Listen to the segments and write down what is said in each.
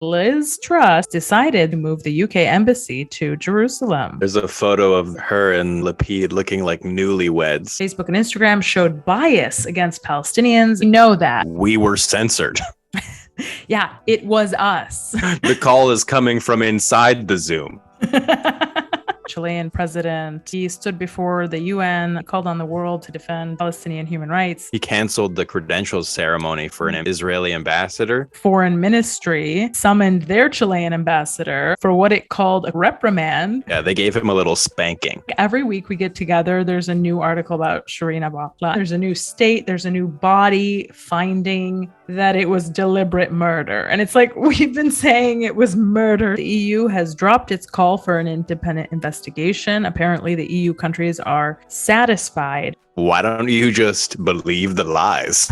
Liz Truss decided to move the UK embassy to Jerusalem. There's a photo of her and Lapid looking like newlyweds. Facebook and Instagram showed bias against Palestinians. We know that. We were censored. Yeah, it was us. The call is coming from inside the Zoom. Chilean president, he stood before the UN, called on the world to defend Palestinian human rights. He canceled the credentials ceremony for an Israeli ambassador. Foreign ministry summoned their Chilean ambassador for what it called a reprimand. Yeah, they gave him a little spanking. Every week we get together, there's a new article about Shireen Abu Akleh. There's a new state, there's a new body finding that it was deliberate murder. And it's like, we've been saying it was murder. The EU has dropped its call for an independent investigation. Apparently, the EU countries are satisfied. Why don't you just believe the lies?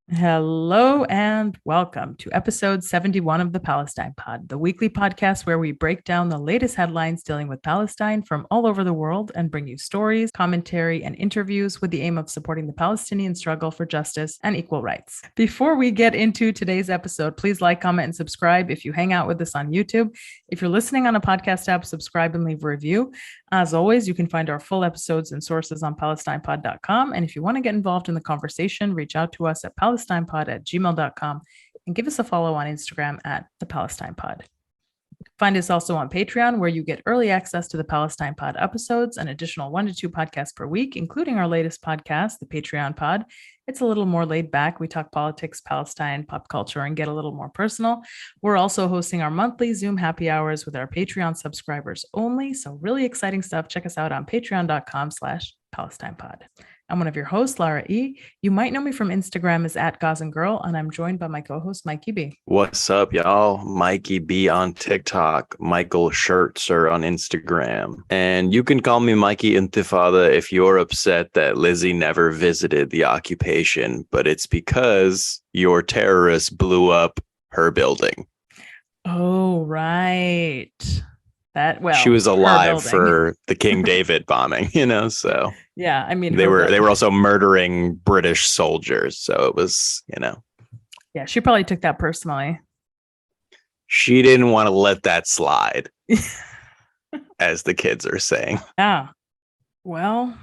Hello and welcome to episode 71 of the Palestine Pod, the weekly podcast where we break down the latest headlines dealing with Palestine from all over the world and bring you stories, commentary, and interviews with the aim of supporting the Palestinian struggle for justice and equal rights. Before we get into today's episode, please like, comment, and subscribe if you hang out with us on YouTube. If you're listening on a podcast app, subscribe and leave a review. As always, you can find our full episodes and sources on PalestinePod.com. And if you want to get involved in the conversation, reach out to us at PalestinePod@gmail.com and give us a follow on Instagram at the Palestine Pod. Find us also on Patreon, where you get early access to the Palestine Pod episodes, an additional 1 to 2 podcasts per week, including our latest podcast, the Patreon Pod. It's a little more laid back. We talk politics, Palestine, pop culture, and get a little more personal. We're also hosting our monthly Zoom happy hours with our Patreon subscribers only. So really exciting stuff. Check us out on patreon.com/PalestinePod. I'm one of your hosts, Lara E. You might know me from Instagram as @GazandGirl, and I'm joined by my co-host, Mikey B. What's up, y'all? Mikey B on TikTok, Michael Schertzer on Instagram. And you can call me Mikey Intifada if you're upset that Lizzie never visited the occupation, but it's because your terrorists blew up her building. Oh, right. She was alive for the King David bombing, so yeah, I mean, they were also murdering British soldiers, so it was, yeah, she probably took that personally. She didn't want to let that slide, as the kids are saying. Yeah, well,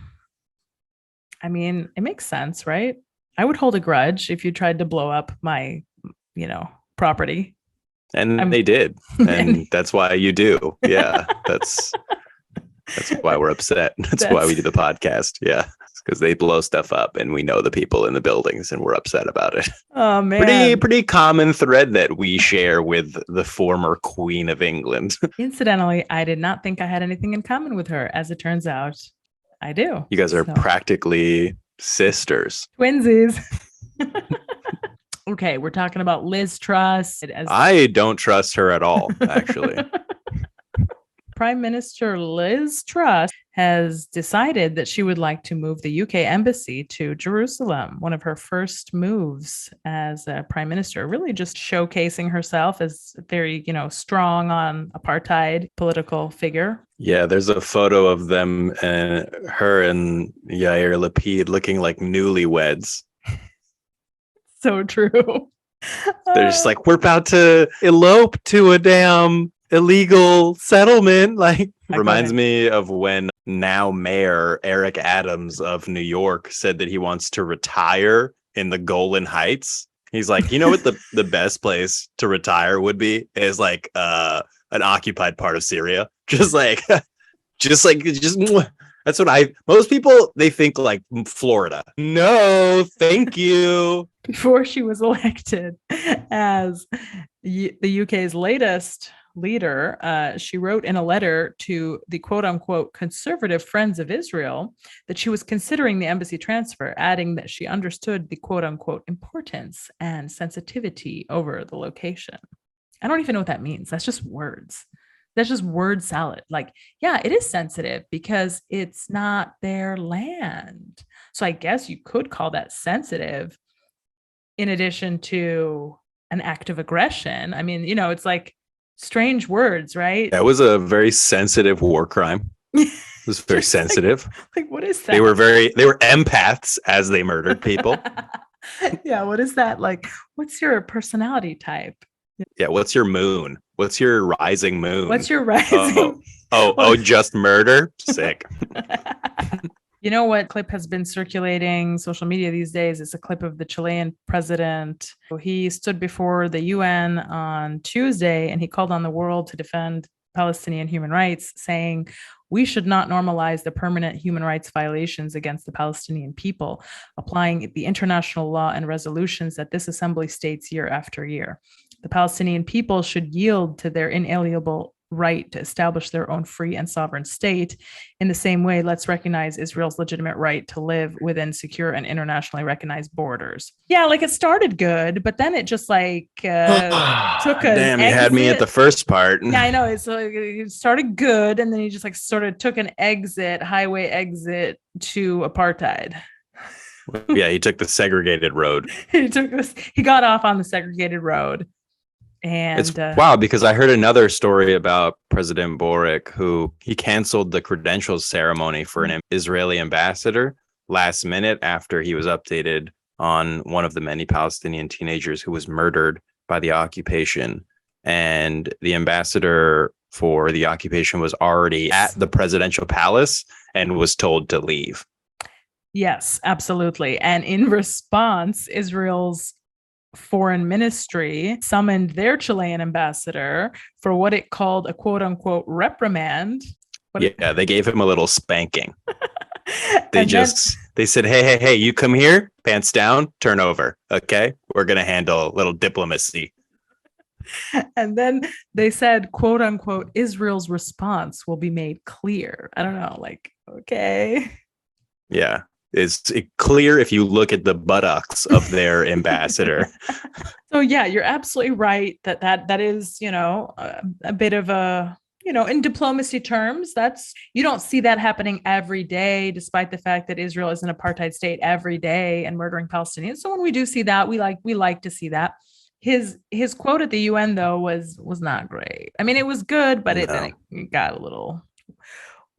I mean, it makes sense, right? I would hold a grudge if you tried to blow up my property. And they did. And that's why you do. Yeah. That's why we're upset. That's why we do the podcast. Yeah. Because they blow stuff up and we know the people in the buildings and we're upset about it. Oh, man. Pretty common thread that we share with the former Queen of England. Incidentally, I did not think I had anything in common with her. As it turns out, I do. You guys are practically sisters. Twinsies. Okay, we're talking about Liz Truss. I don't trust her at all, actually. Prime Minister Liz Truss has decided that she would like to move the UK embassy to Jerusalem, one of her first moves as a prime minister, really just showcasing herself as a very, strong on apartheid political figure. Yeah, there's a photo of them and her and Yair Lapid looking like newlyweds. So true. They're just like, we're about to elope to a damn illegal settlement. Reminds me of when now Mayor Eric Adams of New York said that he wants to retire in the Golan Heights. He's like, you know what the best place to retire would be is like an occupied part of Syria. Just that's what most people, they think like Florida. No, thank you. Before she was elected as the UK's latest leader, she wrote in a letter to the quote unquote conservative Friends of Israel that she was considering the embassy transfer, adding that she understood the quote unquote importance and sensitivity over the location. I don't even know what that means. That's just words. That's just word salad. Yeah, it is sensitive because it's not their land. So I guess you could call that sensitive in addition to an act of aggression. I mean, it's like strange words, right? That was a very sensitive war crime. It was very sensitive. Like, what is that? They were empaths as they murdered people. Yeah, what is that? Like, what's your personality type? Yeah, what's your moon? What's your rising moon? What's your Oh, rising? just murder? Sick. You know what clip has been circulating social media these days? It's a clip of the Chilean president. He stood before the UN on Tuesday and he called on the world to defend Palestinian human rights, saying, "We should not normalize the permanent human rights violations against the Palestinian people, applying the international law and resolutions that this assembly states year after year. The Palestinian people should yield to their inalienable right to establish their own free and sovereign state. In the same way, let's recognize Israel's legitimate right to live within secure and internationally recognized borders." Yeah, like it started good, but then it just like took an Damn, you exit. had me at the first part. Yeah, I know. It's like it started good, and then he just like sort of took an highway exit to apartheid. Yeah, he took the segregated road. He got off on the segregated road. And it's wow, because I heard another story about President Boric, who he canceled the credentials ceremony for an Israeli ambassador last minute after he was updated on one of the many Palestinian teenagers who was murdered by the occupation. And the ambassador for the occupation was already at the presidential palace and was told to leave. Yes, absolutely. And in response, Israel's foreign ministry summoned their Chilean ambassador for what it called a quote unquote reprimand. They gave him a little spanking. They said, hey, you come here, pants down, turn over. Okay, we're going to handle a little diplomacy. And then they said, quote unquote, Israel's response will be made clear. I don't know, like, okay. Yeah. It's clear if you look at the buttocks of their ambassador. So yeah, you're absolutely right that is, a bit of a, in diplomacy terms, you don't see that happening every day, despite the fact that Israel is an apartheid state every day and murdering Palestinians. So when we do see that, we like to see that. His quote at the UN though was not great. I mean, it was good, but it got a little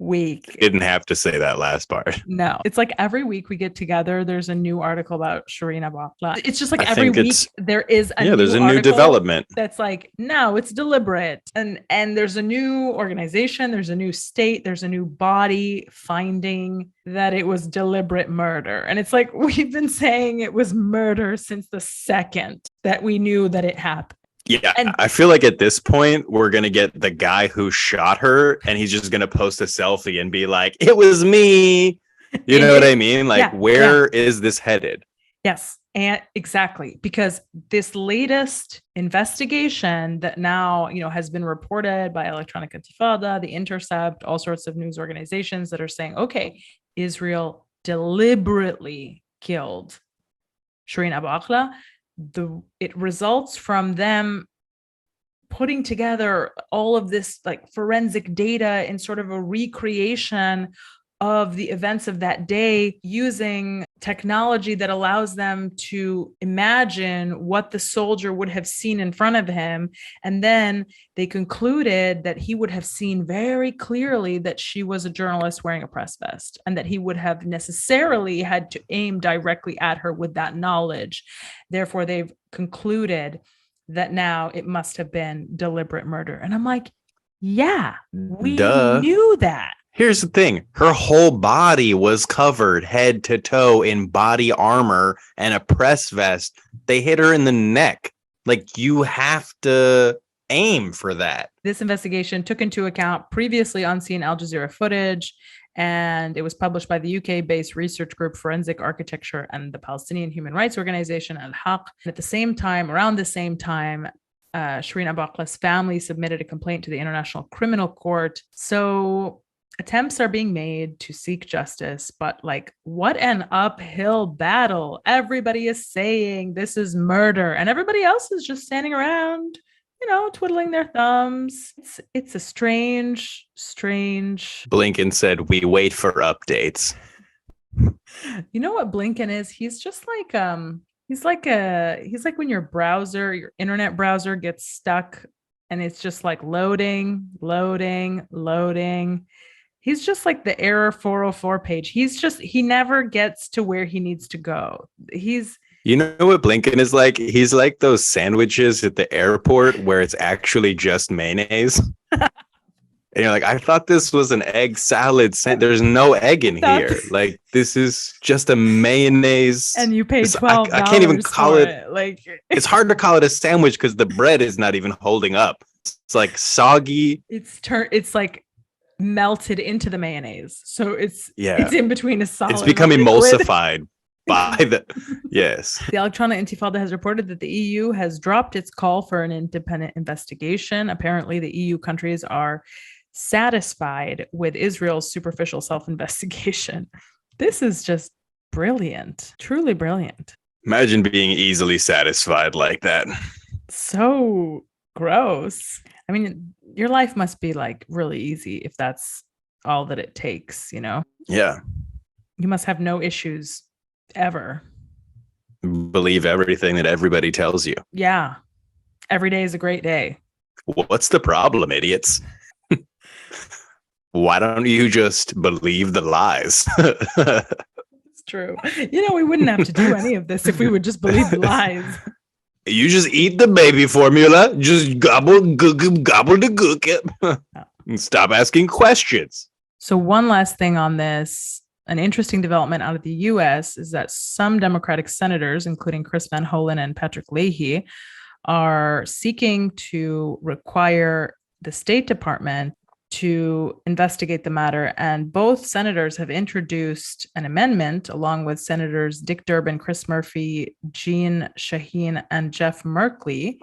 week. Didn't have to say that last part. No, it's like every week we get together, there's a new article about Shireen Abu Akleh. It's just like every week there is there's a new development that's like, no, it's deliberate. And there's a new organization, there's a new state, there's a new body finding that it was deliberate murder. And it's like, we've been saying it was murder since the second that we knew that it happened. Yeah, and I feel like at this point, we're going to get the guy who shot her and he's just going to post a selfie and be like, it was me. You know what I mean? Like, where is this headed? Yes, and exactly. Because this latest investigation that now, has been reported by Electronic Intifada, The Intercept, all sorts of news organizations that are saying, okay, Israel deliberately killed Shireen Abu Akleh. It results from them putting together all of this like forensic data in sort of a recreation of the events of that day using technology that allows them to imagine what the soldier would have seen in front of him. And then they concluded that he would have seen very clearly that she was a journalist wearing a press vest and that he would have necessarily had to aim directly at her with that knowledge. Therefore, they've concluded that now it must have been deliberate murder. And I'm like, yeah, we knew that. Here's the thing. Her whole body was covered head to toe in body armor and a press vest. They hit her in the neck. Like, you have to aim for that. This investigation took into account previously unseen Al Jazeera footage, and it was published by the UK-based research group Forensic Architecture and the Palestinian Human Rights Organization, Al-Haq. At the same time, around the same time, Shireen Abu Akleh's family submitted a complaint to the International Criminal Court. So attempts are being made to seek justice, but like, what an uphill battle. Everybody is saying this is murder, and everybody else is just standing around, twiddling their thumbs. It's a strange. Blinken said, we wait for updates. You know what Blinken is? He's just like, he's like when your internet browser gets stuck and it's just like loading. He's just like the error 404 page. He never gets to where he needs to go. He's You know what Blinken is like? He's like those sandwiches at the airport where it's actually just mayonnaise. And you're like, I thought this was an egg salad. There's no egg in here. Like, this is just a mayonnaise. And you paid $12. I can't even call it. Like, it's hard to call it a sandwich because the bread is not even holding up. It's like soggy. It's like melted into the mayonnaise. So it's in between a solid. It's become emulsified by the yes. The Electronic Intifada has reported that the EU has dropped its call for an independent investigation. Apparently, the EU countries are satisfied with Israel's superficial self-investigation. This is just brilliant, truly brilliant. Imagine being easily satisfied like that. So gross. I mean, your life must be like really easy if that's all that it takes, you know? Yeah. You must have no issues ever. Believe everything that everybody tells you. Yeah. Every day is a great day. What's the problem, idiots? Why don't you just believe the lies? It's true. You know, we wouldn't have to do any of this if we would just believe the lies. You just eat the baby formula. Just gobble the gook and stop asking questions. So one last thing on this. An interesting development out of the U.S. is that some Democratic senators, including Chris Van Hollen and Patrick Leahy, are seeking to require the State Department to investigate the matter. And both senators have introduced an amendment along with Senators Dick Durbin, Chris Murphy, Jean Shaheen, and Jeff Merkley,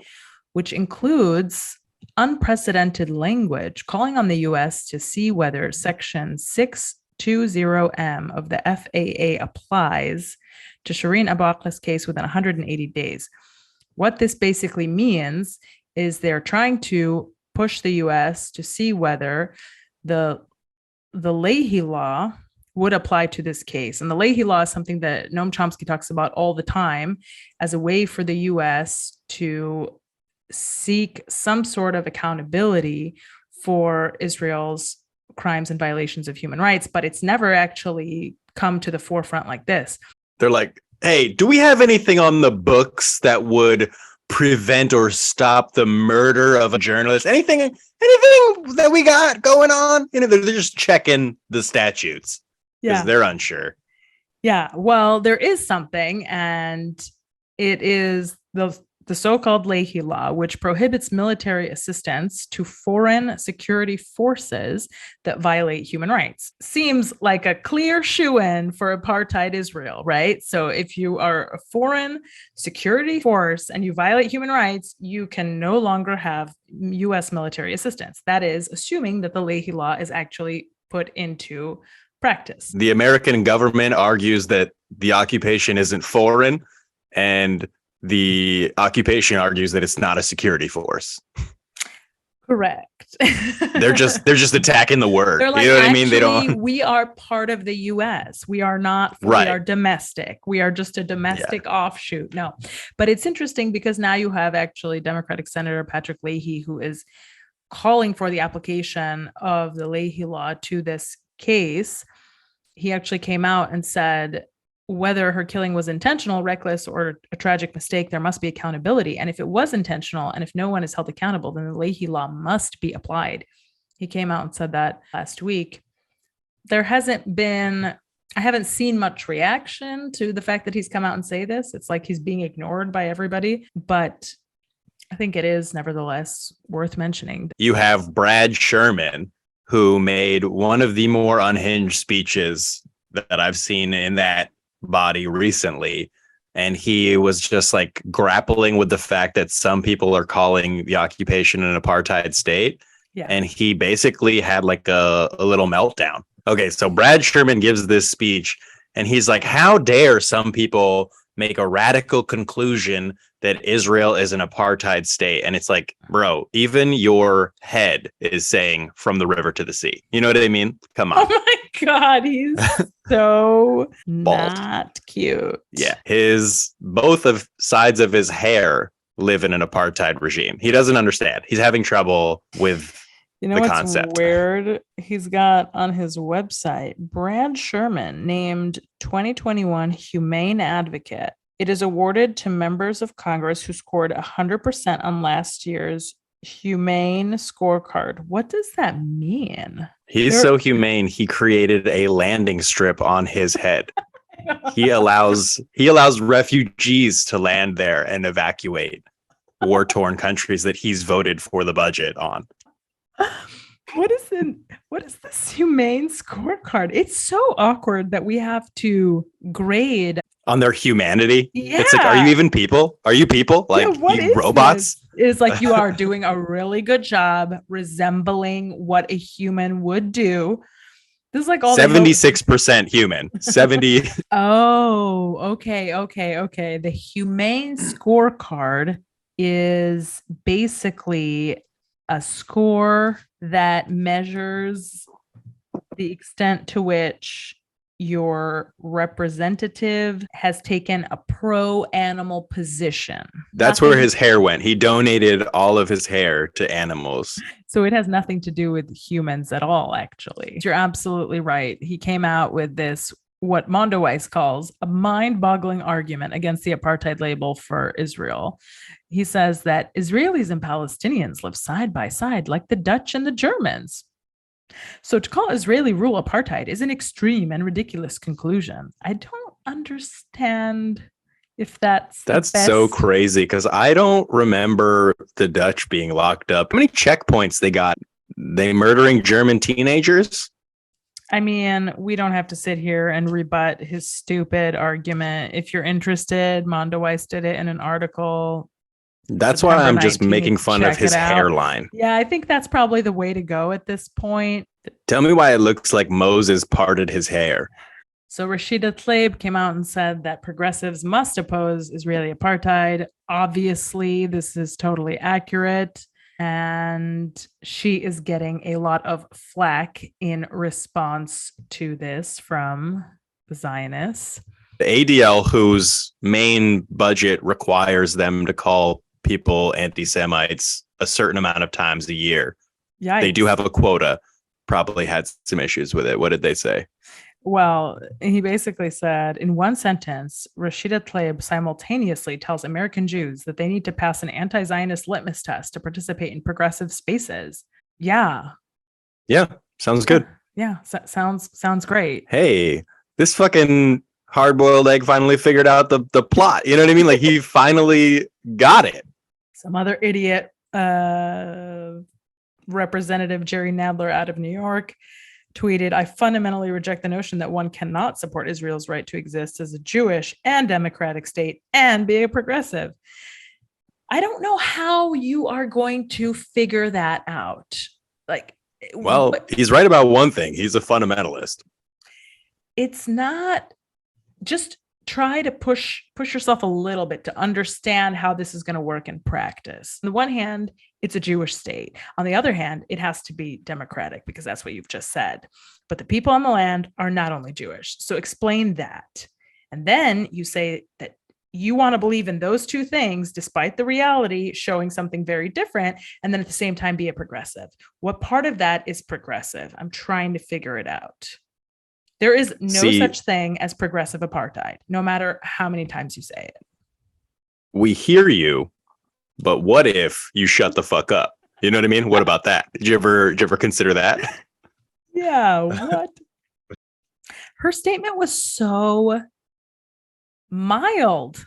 which includes unprecedented language calling on the U.S. to see whether Section 620M of the FAA applies to Shireen Abu Akleh's case within 180 days. What this basically means is they're trying to push the U.S. to see whether the Leahy law would apply to this case. And the Leahy law is something that Noam Chomsky talks about all the time as a way for the U.S. to seek some sort of accountability for Israel's crimes and violations of human rights, but it's never actually come to the forefront like this. They're like, hey, do we have anything on the books that would prevent or stop the murder of a journalist? Anything that we got going on? You know, they're just checking the statutes because they're unsure. Yeah, well, there is something, and it is the so-called Leahy law, which prohibits military assistance to foreign security forces that violate human rights. Seems like a clear shoo-in for apartheid Israel, right? So if you are a foreign security force and you violate human rights, you can no longer have U.S. military assistance. That is assuming that the Leahy law is actually put into practice. The American government argues that the occupation isn't foreign, and the occupation argues that it's not a security force. Correct. They're just attacking the word. Like, you know what I mean? They don't. We are part of the U.S. We are not. Right. We are domestic. We are just a domestic offshoot. No, but it's interesting because now you have actually Democratic Senator Patrick Leahy, who is calling for the application of the Leahy law to this case. He actually came out and said, whether her killing was intentional, reckless, or a tragic mistake, there must be accountability. And if it was intentional, and if no one is held accountable, then the Leahy law must be applied. He came out and said that last week. I haven't seen much reaction to the fact that he's come out and say this. It's like he's being ignored by everybody, but I think it is nevertheless worth mentioning. You have Brad Sherman, who made one of the more unhinged speeches that I've seen in that body recently, and he was just like grappling with the fact that some people are calling the occupation an apartheid state. And he basically had like a little meltdown. Okay, so Brad Sherman gives this speech and he's like, how dare some people make a radical conclusion that Israel is an apartheid state? And it's like, bro, even your head is saying from the river to the sea. You know what I mean? Come on. Oh my God, he's so not cute. Yeah, both of sides of his hair live in an apartheid regime. He doesn't understand. He's having trouble with the concept. What's weird? He's got on his website, Brad Sherman named 2021 Humane Advocate It is awarded to members of Congress who scored 100% on last year's humane scorecard. What does that mean? He's so humane, he created a landing strip on his head. He allows refugees to land there and evacuate war-torn countries that he's voted for the budget on. What is this humane scorecard? It's so awkward that we have to grade on their humanity. Yeah. It's like, are you even people? Are you people? Like, yeah, you robots? It's like you are doing a really good job resembling what a human would do. This is like all 76% human. 70. Oh, okay. The humane scorecard is basically a score that measures the extent to which your representative has taken a pro-animal position. That's where his hair went. He donated all of his hair to animals. So it has nothing to do with humans at all, actually. You're absolutely right. He came out with this, what Mondoweiss calls a mind-boggling argument against the apartheid label for Israel. He says that Israelis and Palestinians live side by side like the Dutch and the Germans. So to call Israeli rule apartheid is an extreme and ridiculous conclusion. I don't understand if that's so crazy, because I don't remember the Dutch being locked up. How many checkpoints they got? They murdering German teenagers? I mean, we don't have to sit here and rebut his stupid argument. If you're interested, Mondoweiss did it in an article. That's why I'm just making fun of his hairline. Yeah, I think that's probably the way to go at this point. Tell me why it looks like Moses parted his hair. So Rashida Tlaib came out and said that progressives must oppose Israeli apartheid. Obviously, this is totally accurate. And she is getting a lot of flack in response to this from the Zionists. The ADL, whose main budget requires them to call people anti-Semites a certain amount of times a year. Yikes. They do have a quota. Probably had some issues with it. What did they say? Well, he basically said in one sentence, Rashida Tlaib simultaneously tells American Jews that they need to pass an anti-Zionist litmus test to participate in progressive spaces. Yeah. Yeah. Sounds good. Yeah. Sounds great. Hey, this fucking hard-boiled egg finally figured out the plot. You know what I mean? Like, he finally got it. Some other idiot Representative Jerry Nadler out of New York tweeted, I fundamentally reject the notion that one cannot support Israel's right to exist as a Jewish and democratic state and be a progressive. I don't know how you are going to figure that out. Well, he's right about one thing. He's a fundamentalist. It's not. Just try to push yourself a little bit to understand how this is going to work in practice. On the one hand, it's a Jewish state. On the other hand, it has to be democratic because that's what you've just said. But the people on the land are not only Jewish. So explain that. And then you say that you want to believe in those two things, despite the reality showing something very different. And then at the same time, be a progressive. What part of that is progressive? I'm trying to figure it out. There is no such thing as progressive apartheid, no matter how many times you say it. We hear you, but what if you shut the fuck up? You know what I mean? What about that? Did you ever consider that? Yeah, what? Her statement was so mild.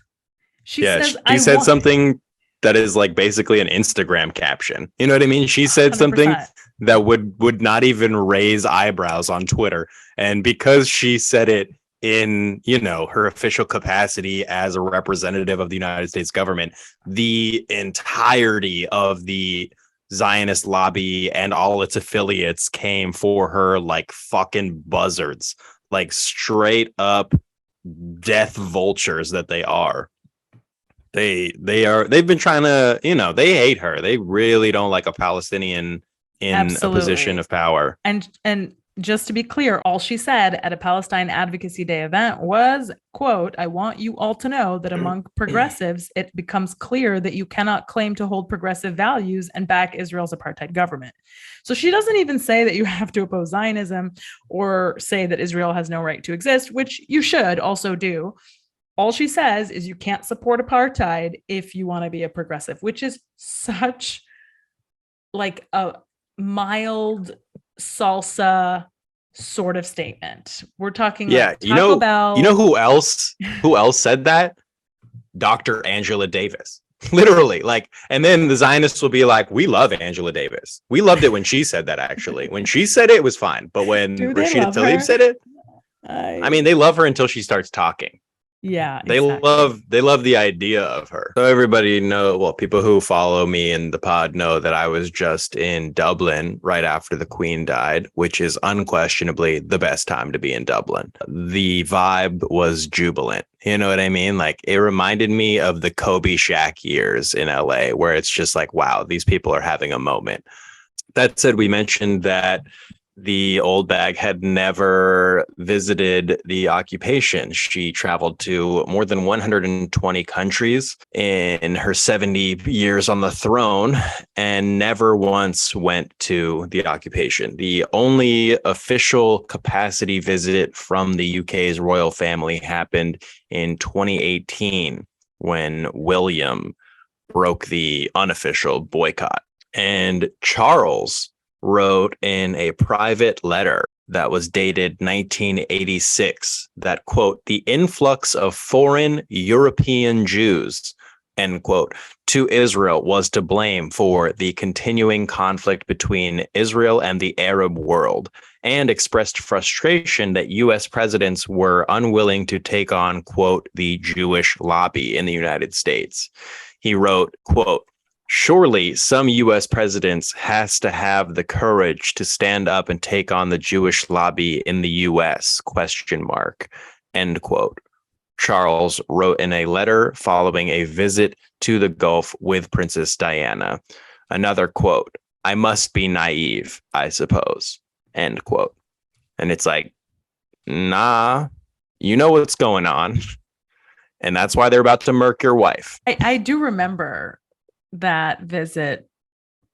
She said something that is like basically an Instagram caption. You know what I mean? She said 100%. Something that would not even raise eyebrows on Twitter. And because she said it in, her official capacity as a representative of the United States government, the entirety of the Zionist lobby and all its affiliates came for her like fucking buzzards, like straight up death vultures that they are. They've been trying to, they hate her. They really don't like a Palestinian in Absolutely. A position of power. And just to be clear, all she said at a Palestine Advocacy Day event was, quote, I want you all to know that among progressives, it becomes clear that you cannot claim to hold progressive values and back Israel's apartheid government. So she doesn't even say that you have to oppose Zionism or say that Israel has no right to exist, which you should also do. all she says is you can't support apartheid if you want to be a progressive, which is such like a mild salsa sort of statement. We're talking like Taco Bell. You know who else said that? Dr. Angela Davis. Literally, like, and then the Zionists will be like, we love Angela Davis. We loved it when she said that, actually. When she said it, it was fine. But when Rashida Tlaib said it, I mean, they love her until she starts talking. Yeah, they love the idea of her. So everybody know, well, people who follow me in the pod know that I was just in Dublin right after the Queen died, which is unquestionably the best time to be in Dublin. The vibe was jubilant. You know what I mean? Like, it reminded me of the Kobe Shaq years in LA, where it's just like, wow, these people are having a moment. That said, we mentioned that the old bag had never visited the occupation. She traveled to more than 120 countries in her 70 years on the throne and never once went to the occupation. The only official capacity visit from the UK's royal family happened in 2018 when William broke the unofficial boycott. And Charles wrote in a private letter that was dated 1986 that, quote, the influx of foreign European Jews, end quote, to Israel was to blame for the continuing conflict between Israel and the Arab world, and expressed frustration that U.S. presidents were unwilling to take on, quote, the Jewish lobby in the United States. He wrote, quote, surely some U.S. presidents has to have the courage to stand up and take on the Jewish lobby in the U.S., question mark, end quote. Charles wrote in a letter following a visit to the Gulf with Princess Diana. Another quote, I must be naive, I suppose, end quote. And it's like, nah, you know what's going on. And that's why they're about to murk your wife. I do remember that visit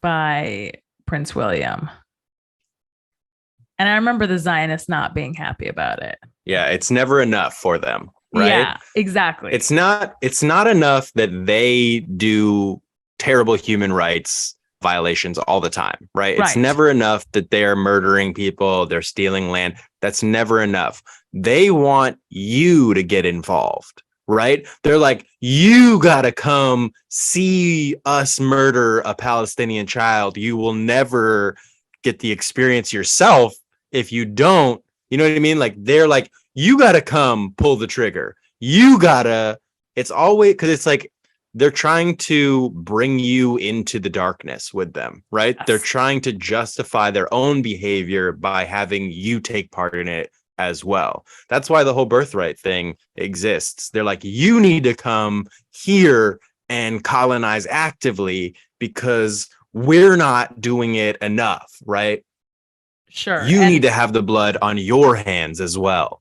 by Prince William. And I remember the Zionists not being happy about it. Yeah, it's never enough for them, right? Yeah, exactly. It's not enough that they do terrible human rights violations all the time, right? It's never enough that they're murdering people, they're stealing land. That's never enough. They want you to get involved. Right? They're like, you got to come see us murder a Palestinian child. You will never get the experience yourself if you don't. You know what I mean? Like, they're like, you got to come pull the trigger. You got to. It's always because it's like they're trying to bring you into the darkness with them. Right? Yes. They're trying to justify their own behavior by having you take part in it as well. That's why the whole birthright thing exists. They're like, you need to come here and colonize actively because we're not doing it enough, right? Sure. You need to have the blood on your hands as well.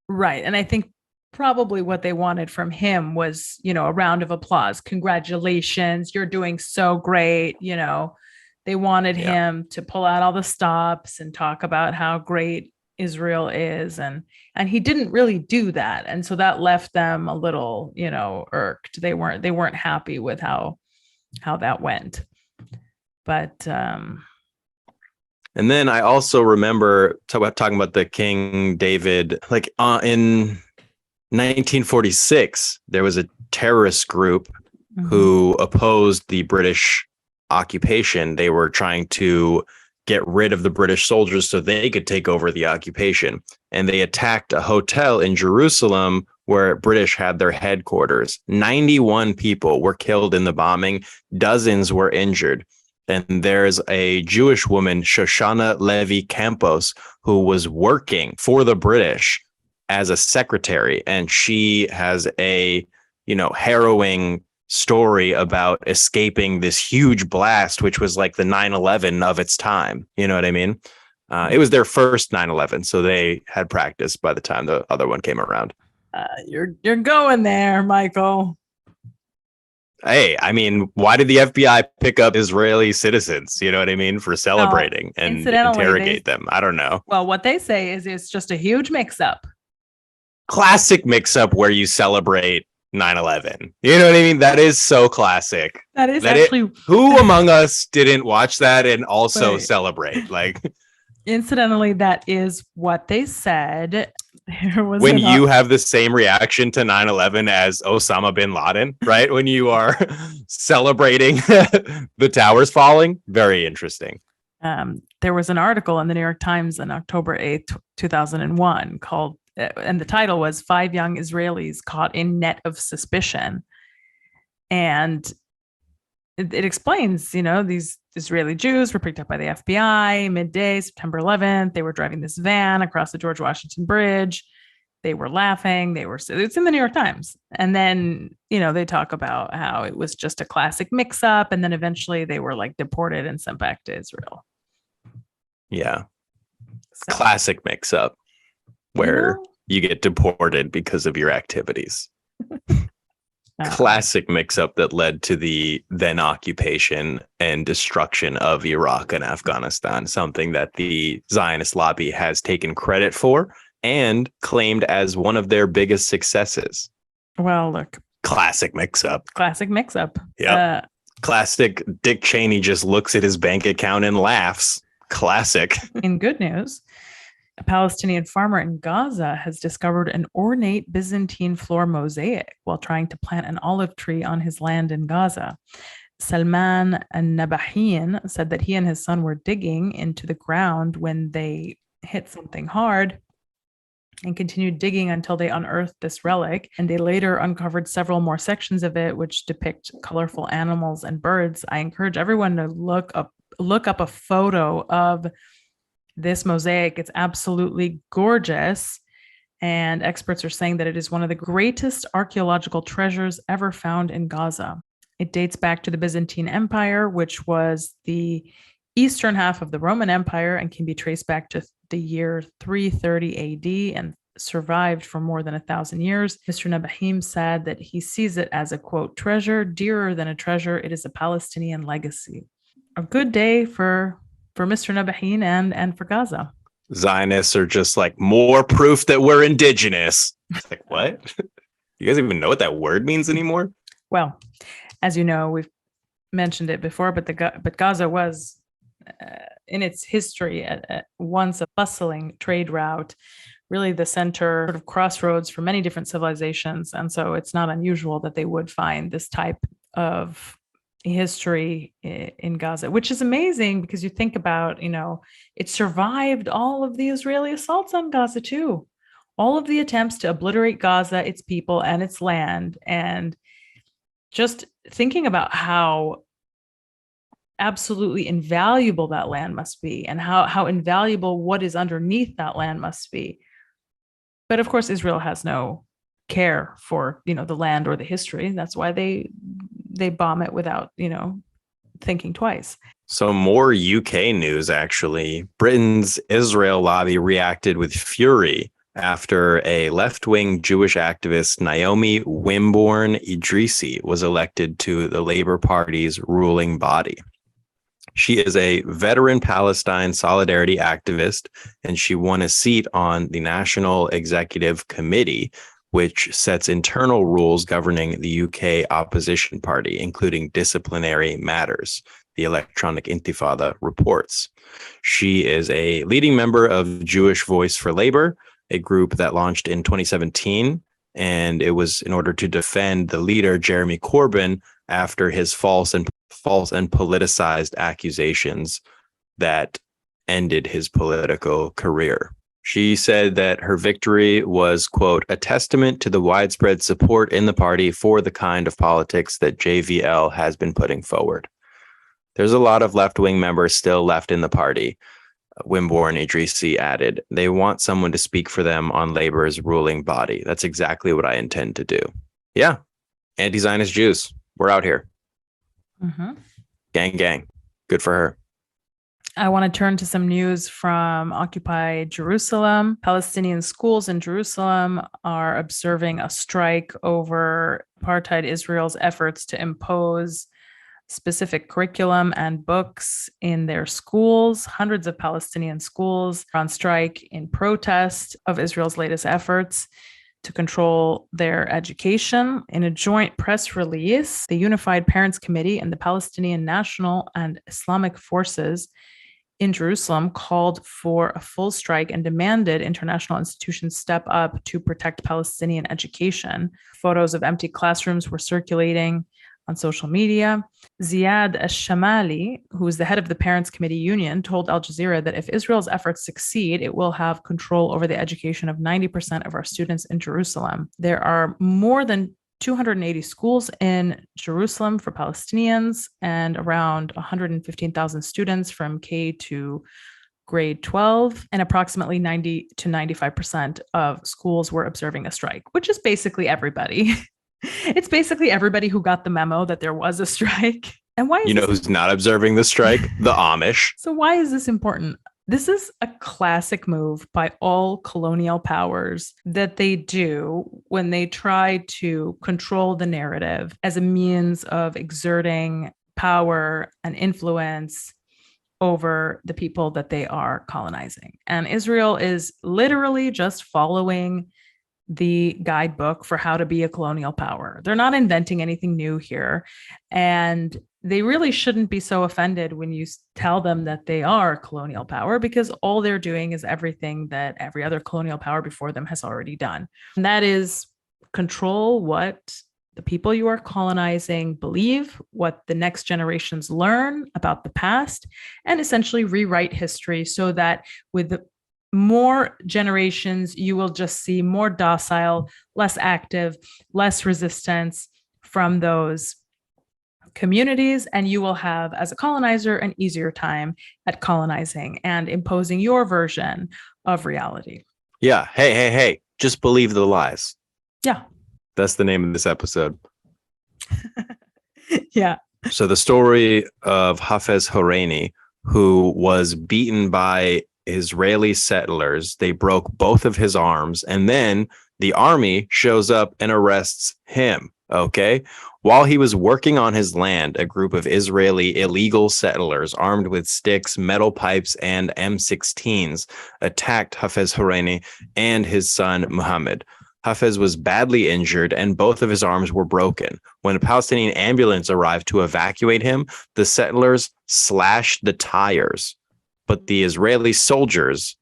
Right. And I think probably what they wanted from him was, you know, a round of applause. Congratulations. You're doing so great. You know, they wanted him to pull out all the stops and talk about how great Israel is, and he didn't really do that, and so that left them a little, you know, irked. They weren't happy with how that went. But and then I also remember talking about the King David, like in 1946, there was a terrorist group who opposed the British occupation. They were trying to get rid of the British soldiers so they could take over the occupation. And they attacked a hotel in Jerusalem where British had their headquarters. 91 people were killed in the bombing. Dozens were injured. And there's a Jewish woman, Shoshana Levy Campos, who was working for the British as a secretary. And she has a, you know, harrowing story about escaping this huge blast, which was like the 9/11 of its time. You know what I mean? It was their first 9/11, so they had practice by the time the other one came around. You're going there, Michael. Hey, I mean, why did the FBI pick up Israeli citizens? You know what I mean? For celebrating and interrogate them. I don't know. Well, what they say is it's just a huge mix-up. classic mix-up where you celebrate 9/11. You know what I mean? That is so classic. That is actually who among us didn't watch that and also Right. celebrate? Like, incidentally, that is what they said. There was when you have the same reaction to 9/11 as Osama bin Laden, right? When you are celebrating the towers falling. Very interesting. There was an article in the New York Times on October 8th, 2001 called, and the title was "5 Young Israelis Caught in Net of Suspicion." And it explains, these Israeli Jews were picked up by the FBI midday, September 11th. They were driving this van across the George Washington Bridge. They were laughing. It's in the New York Times. And then, they talk about how it was just a classic mix up. And then eventually they were like deported and sent back to Israel. Yeah. So, classic mix up where you get deported because of your activities. Classic mix-up that led to the then occupation and destruction of Iraq and Afghanistan, something that the Zionist lobby has taken credit for and claimed as one of their biggest successes. Well, look. Classic mix-up. Yeah. Classic Dick Cheney just looks at his bank account and laughs. Classic. In good news, a Palestinian farmer in Gaza has discovered an ornate Byzantine floor mosaic while trying to plant an olive tree on his land in Gaza. Salman al-Nabahin said that he and his son were digging into the ground when they hit something hard and continued digging until they unearthed this relic. And they later uncovered several more sections of it, which depict colorful animals and birds. I encourage everyone to look up a photo of this mosaic. It's absolutely gorgeous. And experts are saying that it is one of the greatest archaeological treasures ever found in Gaza. It dates back to the Byzantine Empire, which was the eastern half of the Roman Empire and can be traced back to the year 330 AD and survived for more than 1,000 years. Mr. Nabahim said that he sees it as a, quote, treasure, dearer than a treasure. It is a Palestinian legacy. A good day for Mr. Nabaheen and for Gaza. Zionists are just like, more proof that we're indigenous. It's like, what? You guys even know what that word means anymore? Well, as you know, we've mentioned it before, but Gaza was, in its history, once a bustling trade route, really the center, sort of crossroads for many different civilizations. And so it's not unusual that they would find this type of history in Gaza, which is amazing because you think about, it survived all of the Israeli assaults on Gaza too. All of the attempts to obliterate Gaza, its people, and its land. And just thinking about how absolutely invaluable that land must be and how invaluable what is underneath that land must be. But of course, Israel has no care for, the land or the history. That's why they bomb it without, thinking twice. So more UK news, actually. Britain's Israel lobby reacted with fury after a left-wing Jewish activist, Naomi Wimborne Idrissi, was elected to the Labour Party's ruling body. She is a veteran Palestine solidarity activist, and she won a seat on the National Executive Committee, which sets internal rules governing the UK opposition party, including disciplinary matters, the Electronic Intifada reports. She is a leading member of Jewish Voice for Labour, a group that launched in 2017, and it was in order to defend the leader, Jeremy Corbyn, after his false and politicized accusations that ended his political career. She said that her victory was, quote, a testament to the widespread support in the party for the kind of politics that JVL has been putting forward. There's a lot of left-wing members still left in the party, Wimborne Idrissi added. They want someone to speak for them on Labour's ruling body. That's exactly what I intend to do. Yeah, anti-Zionist Jews. We're out here. Mm-hmm. Gang, gang. Good for her. I want to turn to some news from occupied Jerusalem. Palestinian schools in Jerusalem are observing a strike over apartheid Israel's efforts to impose specific curriculum and books in their schools. Hundreds of Palestinian schools are on strike in protest of Israel's latest efforts. to control their education. In a joint press release, the Unified Parents Committee and the Palestinian National and Islamic Forces in Jerusalem called for a full strike and demanded international institutions step up to protect Palestinian education. Photos of empty classrooms were circulating on social media. Ziad al-Shamali, who is the head of the Parents Committee Union, told Al Jazeera that if Israel's efforts succeed, it will have control over the education of 90% of our students in Jerusalem. There are more than 280 schools in Jerusalem for Palestinians and around 115,000 students from K to grade 12, and approximately 90 to 95% of schools were observing a strike, which is basically everybody. It's basically everybody who got the memo that there was a strike. And why is who's not observing the strike? The Amish. So why is this important? This is a classic move by all colonial powers that they do when they try to control the narrative as a means of exerting power and influence over the people that they are colonizing. And Israel is literally just following the guidebook for how to be a colonial power. They're not inventing anything new here. And they really shouldn't be so offended when you tell them that they are a colonial power, because all they're doing is everything that every other colonial power before them has already done. And that is control what the people you are colonizing believe, what the next generations learn about the past, and essentially rewrite history so that with the more generations, you will just see more docile, less active, less resistance from those communities. And you will have, as a colonizer, an easier time at colonizing and imposing your version of reality. Yeah. Hey. Just believe the lies. Yeah. That's the name of this episode. Yeah. So the story of Hafez Horeini, who was beaten by Israeli settlers. They broke both of his arms, and then the army shows up and arrests him. Okay. While he was working on his land, a group of Israeli illegal settlers armed with sticks, metal pipes, and M16s attacked Hafez Horeini and his son Muhammad. Hafez was badly injured and both of his arms were broken. When a Palestinian ambulance arrived to evacuate him, the settlers slashed the tires. But the Israeli soldiers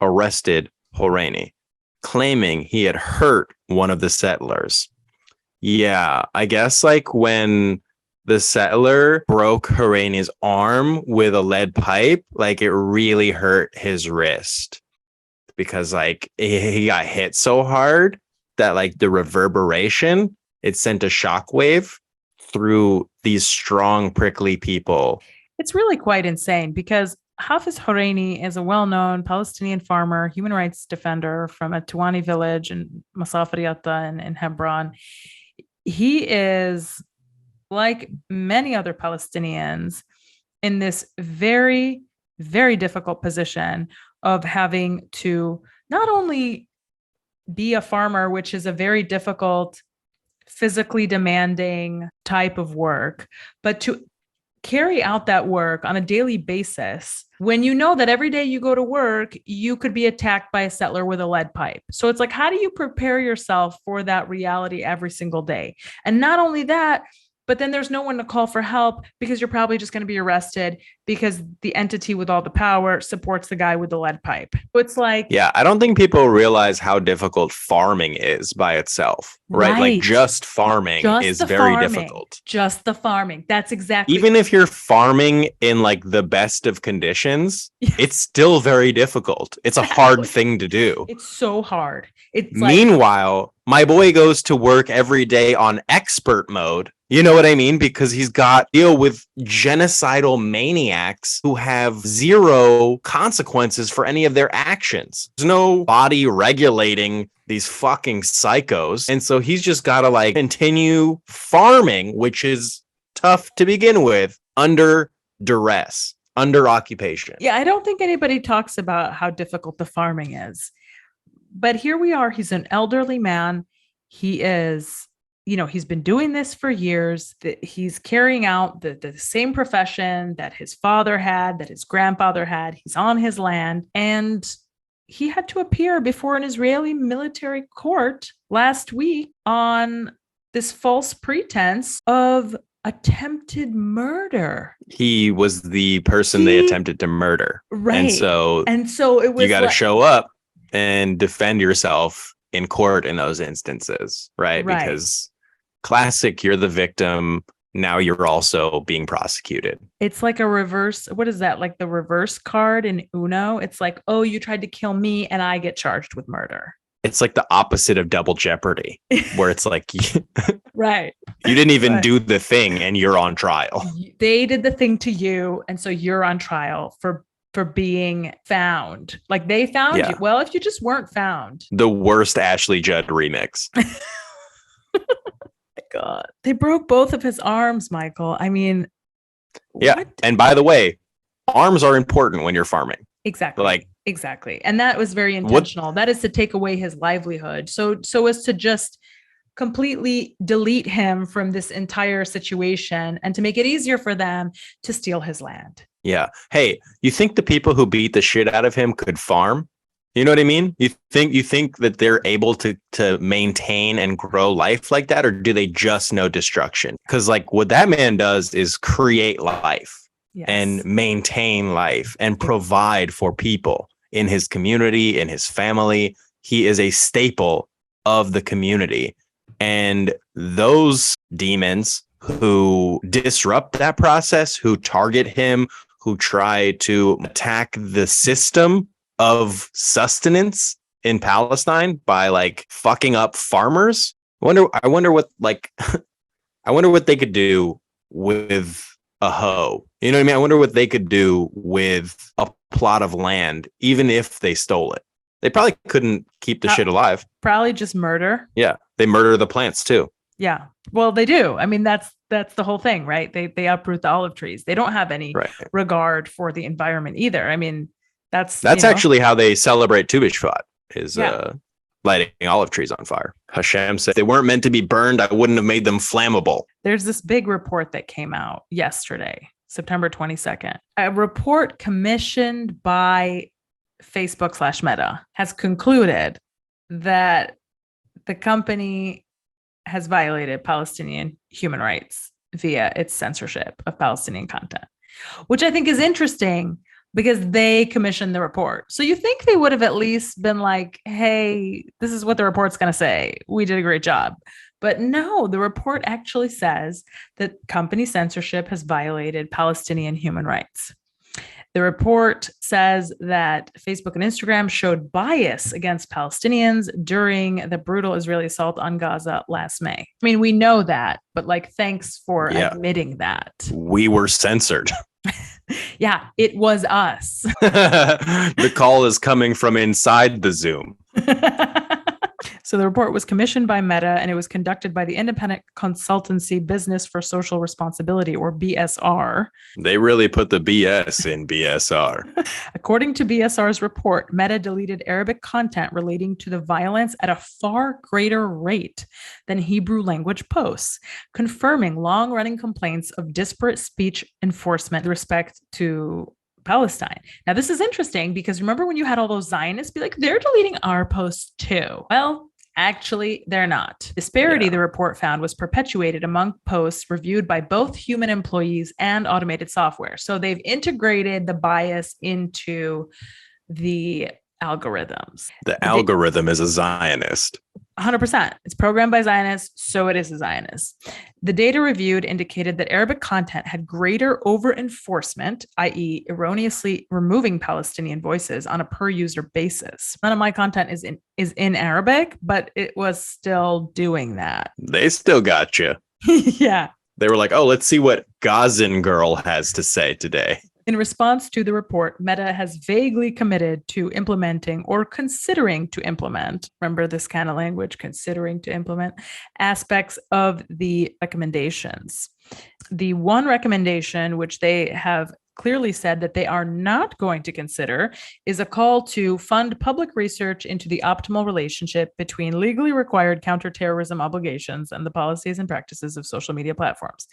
arrested Horeini, claiming he had hurt one of the settlers. Yeah, I guess like when the settler broke Horeini's arm with a lead pipe, like it really hurt his wrist because like he got hit so hard that like the reverberation, it sent a shockwave through these strong, prickly people. It's really quite insane because Hafez Horeini is a well-known Palestinian farmer, human rights defender from a Tuwani village in Masafariata in Hebron. He is, like many other Palestinians, in this very, very difficult position of having to not only be a farmer, which is a very difficult, physically demanding type of work, but to carry out that work on a daily basis when you know that every day you go to work, you could be attacked by a settler with a lead pipe. So it's like, how do you prepare yourself for that reality every single day? And not only that, but then there's no one to call for help because you're probably just going to be arrested because the entity with all the power supports the guy with the lead pipe. So it's like, yeah, I don't think people realize how difficult farming is by itself, right? Like just farming is very difficult. Just the farming. That's exactly. Even if you're farming in like the best of conditions, it's still very difficult. It's a hard thing to do. It's so hard. It's Meanwhile, my boy goes to work every day on expert mode. You know what I mean? Because he's got to deal with genocidal maniacs who have zero consequences for any of their actions. There's no body regulating these fucking psychos. And so he's just got to like continue farming, which is tough to begin with, under duress, under occupation. Yeah, I don't think anybody talks about how difficult the farming is. But here we are. He's an elderly man. He is, he's been doing this for years. That he's carrying out the same profession that his father had, that his grandfather had. He's on his land. And he had to appear before an Israeli military court last week on this false pretense of attempted murder. He was the person they attempted to murder. Right. And so it was, you got to show up and defend yourself in court in those instances, right? Because classic, you're the victim. Now you're also being prosecuted. It's like a reverse. What is that? Like the reverse card in Uno. It's like, oh, you tried to kill me and I get charged with murder. It's like the opposite of double jeopardy, where it's like, right. You didn't even do the thing and you're on trial. They did the thing to you. And so you're on trial for being found. Like they found you. Well, if you just weren't found. The worst Ashley Judd remix. God, they broke both of his arms, Michael. I mean, yeah. What? And by the way, arms are important when you're farming. Exactly. Exactly. And that was very intentional. That is to take away his livelihood. So as to just completely delete him from this entire situation and to make it easier for them to steal his land. Yeah. Hey, you think the people who beat the shit out of him could farm? You know what I mean? You think that they're able to maintain and grow life like that, or do they just know destruction? Because like what that man does is create life and maintain life and provide for people in his community, in his family. He is a staple of the community. And those demons who disrupt that process, who target him, who try to attack the system of sustenance in Palestine by like fucking up farmers. I wonder what they could do with a hoe. You know what I mean? I wonder what they could do with a plot of land, even if they stole it. They probably couldn't keep the shit alive. Probably just murder. Yeah. They murder the plants too. Yeah. Well, they do. I mean, that's the whole thing, right? They uproot the olive trees. They don't have any regard for the environment either. I mean, that's actually how they celebrate Tu B'Shvat, is lighting olive trees on fire. Hashem said, if they weren't meant to be burned, I wouldn't have made them flammable. There's this big report that came out yesterday, September 22nd. A report commissioned by Facebook/Meta has concluded that the company has violated Palestinian human rights via its censorship of Palestinian content, which I think is interesting because they commissioned the report. So you think they would have at least been like, hey, this is what the report's going to say. We did a great job. But no, the report actually says that company censorship has violated Palestinian human rights. The report says that Facebook and Instagram showed bias against Palestinians during the brutal Israeli assault on Gaza last May. I mean, we know that, but like, thanks for admitting that. We were censored. Yeah, it was us. The call is coming from inside the Zoom. So the report was commissioned by Meta and it was conducted by the independent consultancy Business for Social Responsibility, or BSR. They really put the BS in BSR. According to BSR's report, Meta deleted Arabic content relating to the violence at a far greater rate than Hebrew language posts, confirming long-running complaints of disparate speech enforcement with respect to Palestine. Now, this is interesting because remember when you had all those Zionists be like, they're deleting our posts too. Well, actually, they're not. Disparity, the report found, was perpetuated among posts reviewed by both human employees and automated software. So they've integrated the bias into the algorithms. The algorithm is a Zionist. 100%. It's programmed by Zionists, so it is a Zionist. The data reviewed indicated that Arabic content had greater over-enforcement, i.e. erroneously removing Palestinian voices on a per-user basis. None of my content is in Arabic, but it was still doing that. They still got you. Yeah. They were like, oh, let's see what Gazan girl has to say today. In response to the report, Meta has vaguely committed to implementing or considering to implement, remember this kind of language, considering to implement, aspects of the recommendations. The one recommendation, which they have clearly said that they are not going to consider, is a call to fund public research into the optimal relationship between legally required counterterrorism obligations and the policies and practices of social media platforms.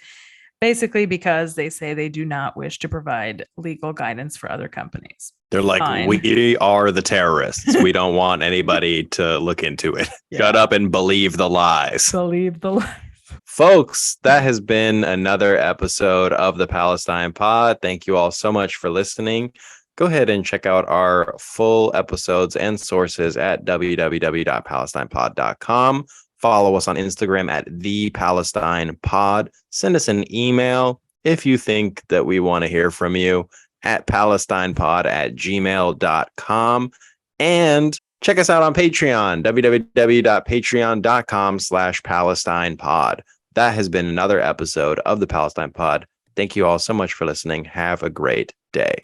Basically, because they say they do not wish to provide legal guidance for other companies. They're like, Fine. we are the terrorists. We don't want anybody to look into it. Yeah. Shut up and believe the lies. Believe the lies. Folks, that has been another episode of the Palestine Pod. Thank you all so much for listening. Go ahead and check out our full episodes and sources at www.palestinepod.com. Follow us on Instagram at The Palestine Pod. Send us an email if you think that we want to hear from you at palestinepod@gmail.com. And check us out on Patreon, www.patreon.com/PalestinePod. That has been another episode of the Palestine Pod. Thank you all so much for listening. Have a great day.